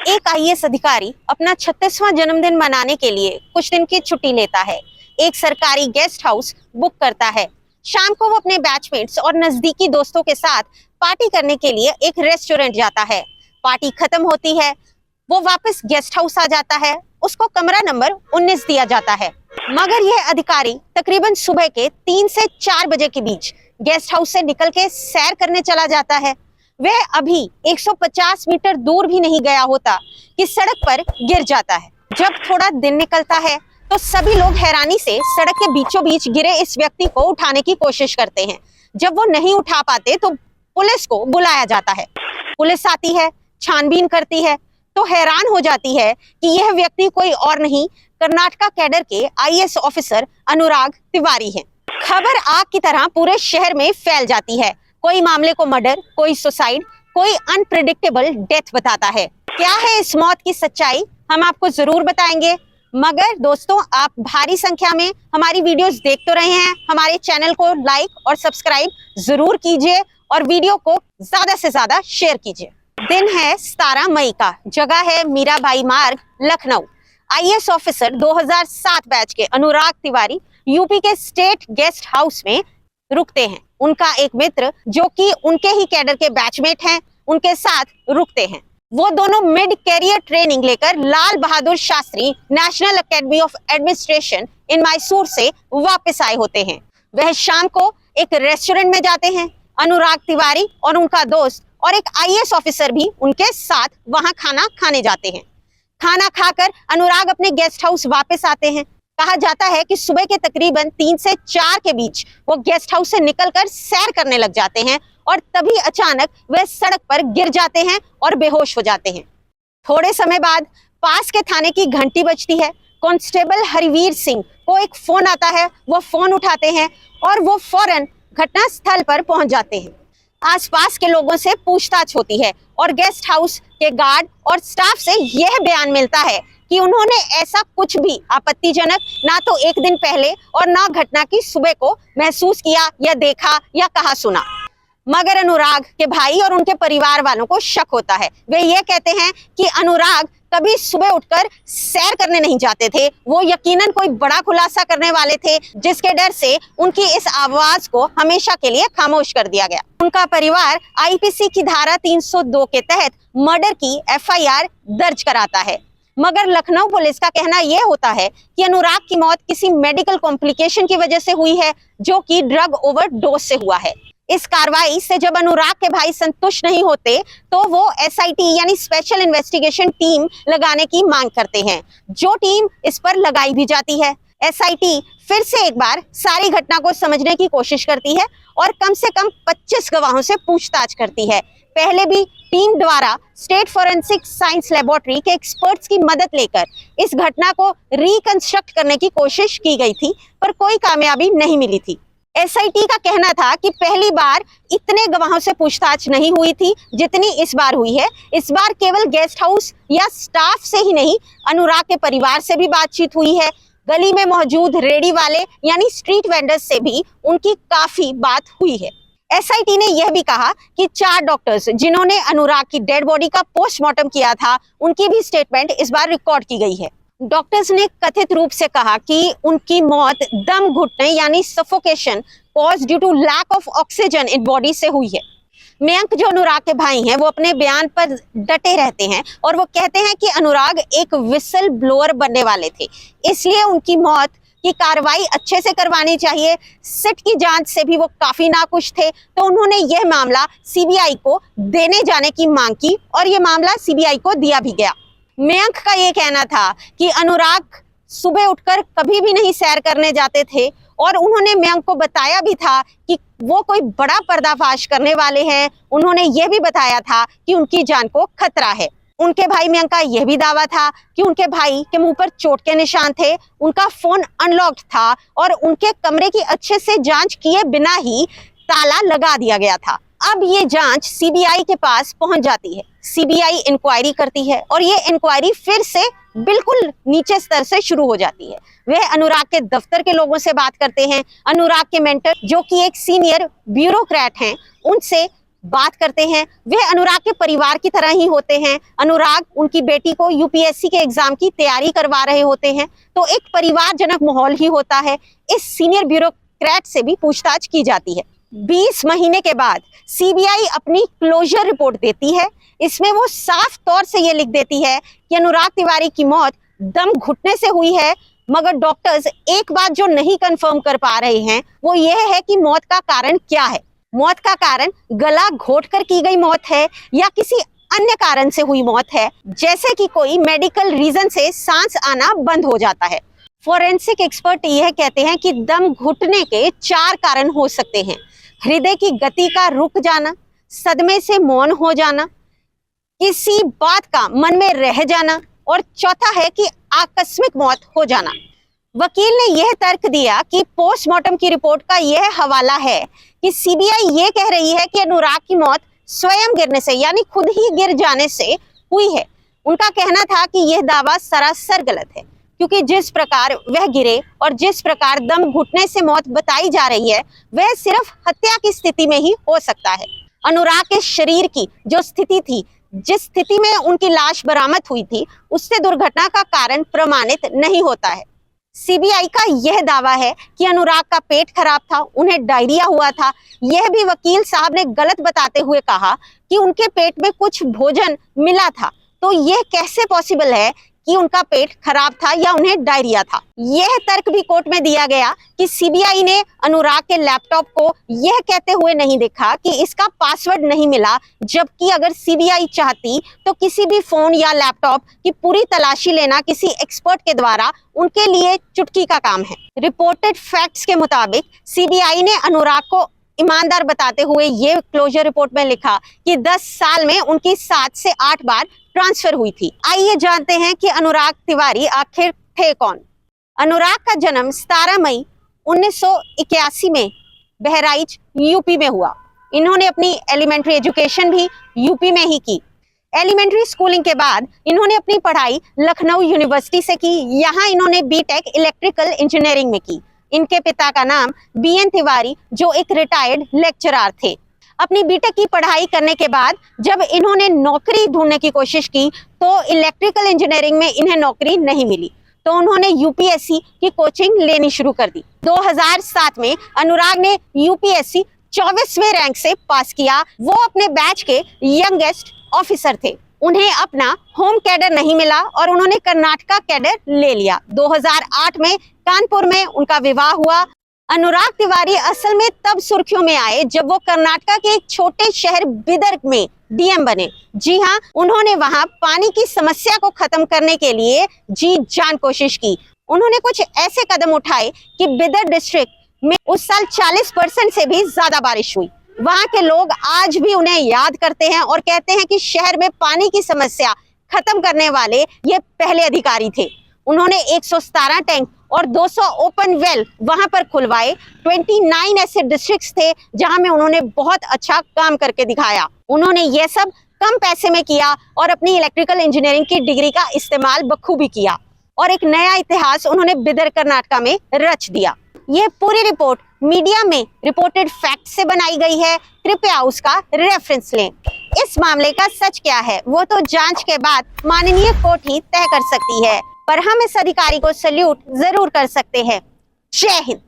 एक आईएएस अधिकारी अपना 36वां जन्मदिन मनाने के लिए कुछ दिन की छुट्टी लेता है। एक सरकारी गेस्ट हाउस बुक करता है। शाम को वो अपने बैचमेट्स और नजदीकी दोस्तों के साथ पार्टी करने के लिए एक रेस्टोरेंट जाता है। पार्टी खत्म होती है, वो वापस गेस्ट हाउस आ जाता है। उसको कमरा नंबर 19 दिया जाता है। मगर यह अधिकारी तकरीबन सुबह के 3 से 4 बजे के बीच गेस्ट हाउस से निकल के सैर करने चला जाता है। वह अभी 150 मीटर दूर भी नहीं गया होता कि सड़क पर गिर जाता है। जब थोड़ा दिन निकलता है तो सभी लोग हैरानी से सड़क के बीचों बीच गिरे इस व्यक्ति को उठाने की कोशिश करते हैं। जब वो नहीं उठा पाते तो पुलिस को बुलाया जाता है। पुलिस आती है, छानबीन करती है तो हैरान हो जाती है कि यह व्यक्ति कोई और नहीं, कर्नाटका कैडर के आईएएस ऑफिसर अनुराग तिवारी हैं। खबर आग की तरह पूरे शहर में फैल जाती है। कोई मामले को मर्डर, कोई सुसाइड, कोई अनप्रेडिक्टेबल डेथ बताता है। क्या है इस मौत की सच्चाई, हम आपको जरूर बताएंगे। मगर दोस्तों, आप भारी संख्या में हमारी वीडियोस देख तो रहे हैं, हमारे चैनल को लाइक और सब्सक्राइब जरूर कीजिए और वीडियो को ज्यादा से ज्यादा शेयर कीजिए। दिन है 17 मई का, जगह है मीराबाई मार्ग, लखनऊ। आईएएस ऑफिसर 2007 बैच के अनुराग तिवारी यूपी के स्टेट गेस्ट हाउस में रुकते हैं। उनका एक मित्र जो कि उनके ही कैडर के बैचमेट हैं, उनके साथ रुकते हैं। वो दोनों मिड कैरियर ट्रेनिंग लेकर Lal Bahadur Shastri National Academy of Administration in Mysore से वापस आए होते हैं। वह शाम को एक रेस्टोरेंट में जाते हैं। अनुराग तिवारी और उनका दोस्त और एक आईएएस ऑफिसर भी उनके साथ वहां खाना खाने जाते हैं। खाना खाकर अनुराग अपने गेस्ट हाउस वापस आते हैं। कहा जाता है कि सुबह के तकरीबन 3 से 4 के बीच वो गेस्ट हाउस से निकलकर सैर करने लग जाते हैं और तभी अचानक वह सड़क पर गिर जाते हैं और बेहोश हो जाते हैं। थोड़े समय बाद पास के थाने की घंटी बजती है। कांस्टेबल हरिवीर सिंह को एक फोन आता है। वो फोन उठाते हैं और वो फौरन घटना स्थल पर पहुंच जाते हैं। आसपास के लोगों से पूछताछ होती है और गेस्ट हाउस के गार्ड और स्टाफ से यह बयान मिलता है कि उन्होंने ऐसा कुछ भी आपत्तिजनक ना तो एक दिन पहले और ना घटना की सुबह को महसूस किया या देखा या कहा सुना। मगर अनुराग के भाई और उनके परिवार वालों को शक होता है। वे ये कहते हैं कि अनुराग कभी सुबह उठकर सैर करने नहीं जाते थे। वो यकीनन कोई बड़ा खुलासा करने वाले थे, जिसके डर से उनकी इस आवाज को हमेशा के लिए खामोश कर दिया गया। उनका परिवार आईपीसी की धारा 302 के तहत मर्डर की एफआईआर दर्ज कराता है। मगर लखनऊ पुलिस का कहना यह होता है कि अनुराग की मौत किसी मेडिकल कॉम्प्लिकेशन की वजह से हुई है, जो कि ड्रग ओवरडोज से हुआ है। इस कार्रवाई से जब अनुराग के भाई संतुष्ट नहीं होते तो वो एसआईटी यानी स्पेशल इन्वेस्टिगेशन टीम लगाने की मांग करते हैं, जो टीम इस पर लगाई भी जाती है। एसआईटी फिर से एक बार सारी घटना को समझने की कोशिश करती है और कम से कम 25 गवाहों से पूछताछ करती है। पहले भी टीम द्वारा स्टेट फोरेंसिक साइंस लेबोरेटरी के एक्सपर्ट्स की मदद लेकर इस घटना को रिकंस्ट्रक्ट करने की कोशिश की गई थी, पर कोई कामयाबी नहीं मिली थी। एसआईटी का कहना था कि पहली बार इतने गवाहों से पूछताछ नहीं हुई थी जितनी इस बार हुई है। इस बार केवल गेस्ट हाउस या स्टाफ से ही नहीं, अनुराग के परिवार से भी बातचीत हुई है। गली में मौजूद रेडी वाले यानी स्ट्रीट वेंडर्स से भी उनकी काफी बात हुई है। एसआईटी ने यह भी कहा कि 4 डॉक्टर्स जिन्होंने अनुराग की डेड बॉडी का पोस्टमार्टम किया था, उनकी भी स्टेटमेंट इस बार रिकॉर्ड की गई है। डॉक्टर्स ने कथित रूप से कहा कि उनकी मौत दम घुटने यानी suffocation cause due to lack of oxygen in body से हुई है। मयंक जो अनुराग के भाई हैं, वो अपने बयान पर डटे रहते हैं और वो कहते हैं कि अनुराग एक विसल ब्लोअर बनने वाले थे, इसलिए उनकी मौत की कार्रवाई अच्छे से करवानी चाहिए। सिट की जांच से भी वो काफी नाखुश थे, तो उन्होंने यह मामला सीबीआई को देने जाने की मांग की और यह मामला सीबीआई को दिया भी गया। मयंक का ये कहना था कि अनुराग सुबह उठकर कभी भी नहीं सैर करने जाते थे और उन्होंने मयंक को बताया भी था कि वो कोई बड़ा पर्दाफाश करने वाले हैं। उन्होंने ये भी बताया था कि उनकी जान को खतरा है। उनके भाई मयंक का यह भी दावा था कि उनके भाई के मुंह पर चोट के निशान थे, उनका फोन अनलॉक्ड था और उनके कमरे की अच्छे से जांच किए बिना ही ताला लगा दिया गया था। अब ये जांच सीबीआई के पास पहुंच जाती है। सीबीआई इंक्वायरी करती है और ये इंक्वायरी फिर से बिल्कुल नीचे स्तर से शुरू हो जाती है। वह अनुराग के दफ्तर के लोगों से बात करते हैं। अनुराग के मेंटर जो कि एक सीनियर ब्यूरोक्रेट हैं, उनसे बात करते हैं वे अनुराग के परिवार की तरह ही होते हैं। अनुराग उनकी बेटी को यूपीएससी के एग्जाम की तैयारी करवा रहे होते हैं, तो एक परिवारजनक माहौल ही होता है। इस सीनियर ब्यूरोक्रेट से भी पूछताछ की जाती है। 20 महीने के बाद सीबीआई अपनी क्लोजर रिपोर्ट देती है। इसमें वो साफ तौर से ये लिख देती है कि अनुराग तिवारी की मौत दम घुटने से हुई है, मगर डॉक्टर्स एक बात जो नहीं कंफर्म कर पा रहे हैं वो ये है कि मौत का कारण क्या है। मौत का कारण गला घोटकर की गई मौत है या किसी अन्य कारण से हुई मौत है, जैसे कि कोई मेडिकल रीजन से सांस आना बंद हो जाता है। फोरेंसिक एक्सपर्ट यह कहते हैं कि दम घुटने के 4 कारण हो सकते हैं। हृदय की गति का रुक जाना, सदमे से मौन हो जाना, किसी बात का मन में रह जाना, और चौथा है कि आकस्मिक मौत हो जाना। वकील ने यह तर्क दिया कि पोस्टमार्टम की रिपोर्ट का यह हवाला है कि सीबीआई ये कह रही है कि अनुराग की मौत स्वयं गिरने से यानी खुद ही गिर जाने से हुई है। उनका कहना था कि यह दावा सरासर गलत है, क्योंकि जिस प्रकार वह गिरे और जिस प्रकार दम घुटने से मौत बताई जा रही है वह सिर्फ हत्या की स्थिति में ही हो सकता है। अनुराग के शरीर की जो स्थिति थी, जिस स्थिति में उनकी लाश बरामद हुई थी, उससे दुर्घटना का कारण प्रमाणित नहीं होता है। सीबीआई का यह दावा है कि अनुराग का पेट खराब था, उन्हें डायरिया हुआ था। यह भी वकील साहब ने गलत बताते हुए कहा कि उनके पेट में कुछ भोजन मिला था। तो यह कैसे पॉसिबल है कि उनका पेट खराब था या उन्हें डायरिया था। यह तर्क भी कोर्ट में दिया गया कि सीबीआई ने अनुराग के लैपटॉप को यह कहते हुए नहीं देखा कि इसका पासवर्ड नहीं मिला, जबकि अगर सीबीआई चाहती तो किसी भी फोन या लैपटॉप की पूरी तलाशी लेना किसी एक्सपर्ट के द्वारा उनके लिए चुटकी का काम है। रिपोर्टेड फैक्ट्स के मुताबिक सीबीआई ने अनुराग को ईमानदार बताते हुए ये क्लोजर रिपोर्ट में लिखा कि 10 साल में उनकी 7 से 8 बार ट्रांसफर हुई थी। आइए जानते हैं कि अनुराग तिवारी आखिर थे कौन। अनुराग का जन्म 17 मई 1981 में बहराइच यूपी में हुआ। इन्होंने अपनी एलिमेंट्री एजुकेशन भी यूपी में ही की। एलिमेंट्री स्कूलिंग के बाद इन्होंने अपनी पढ़ाई लखनऊ यूनिवर्सिटी से की। यहाँ इन्होंने बीटेक इलेक्ट्रिकल इंजीनियरिंग में की। इनके पिता का नाम बीएन तिवारी, जो एक रिटायर्ड लेक्चरर थे। अपनी बीटेक की पढ़ाई करने के बाद जब इन्होंने नौकरी ढूंढने की कोशिश की तो इलेक्ट्रिकल इंजीनियरिंग में इन्हें नौकरी नहीं मिली, तो उन्होंने यूपीएससी की कोचिंग लेनी शुरू कर दी। 2007 में अनुराग ने यूपीएससी 24वें रैंक से पास किया। वो अपने बैच के यंगेस्ट ऑफिसर थे। उन्हें अपना होम कैडर नहीं मिला और उन्होंने कर्नाटका कैडर ले लिया। 2008 में कानपुर में उनका विवाह हुआ। अनुराग तिवारी असल में तब सुर्खियों में आए जब वो कर्नाटका के एक छोटे शहर बिदर में डीएम बने। जी हाँ, उन्होंने वहां पानी की समस्या को खत्म करने के लिए जी जान कोशिश की। उन्होंने कुछ ऐसे कदम उठाए कि बिदर डिस्ट्रिक्ट में उस साल 40% से भी ज्यादा बारिश हुई। वहां के लोग आज भी उन्हें याद करते हैं और कहते हैं कि शहर में पानी की समस्या खत्म करने वाले ये पहले अधिकारी थे। उन्होंने 117 टैंक और 200 ओपन वेल वहां पर खुलवाए। 29 ऐसे डिस्ट्रिक्ट्स थे जहां में उन्होंने बहुत अच्छा काम करके दिखाया। उन्होंने ये सब कम पैसे में किया और अपनी इलेक्ट्रिकल इंजीनियरिंग की डिग्री का इस्तेमाल बखूबी किया और एक नया इतिहास उन्होंने बिदर कर्नाटका में रच दिया। यह पूरी रिपोर्ट मीडिया में रिपोर्टेड फैक्ट से बनाई गई है। कृपया उसका रेफरेंस लें। इस मामले का सच क्या है वो तो जांच के बाद माननीय कोर्ट ही तय कर सकती है, पर हम इस अधिकारी को सैल्यूट जरूर कर सकते हैं। जय हिंद।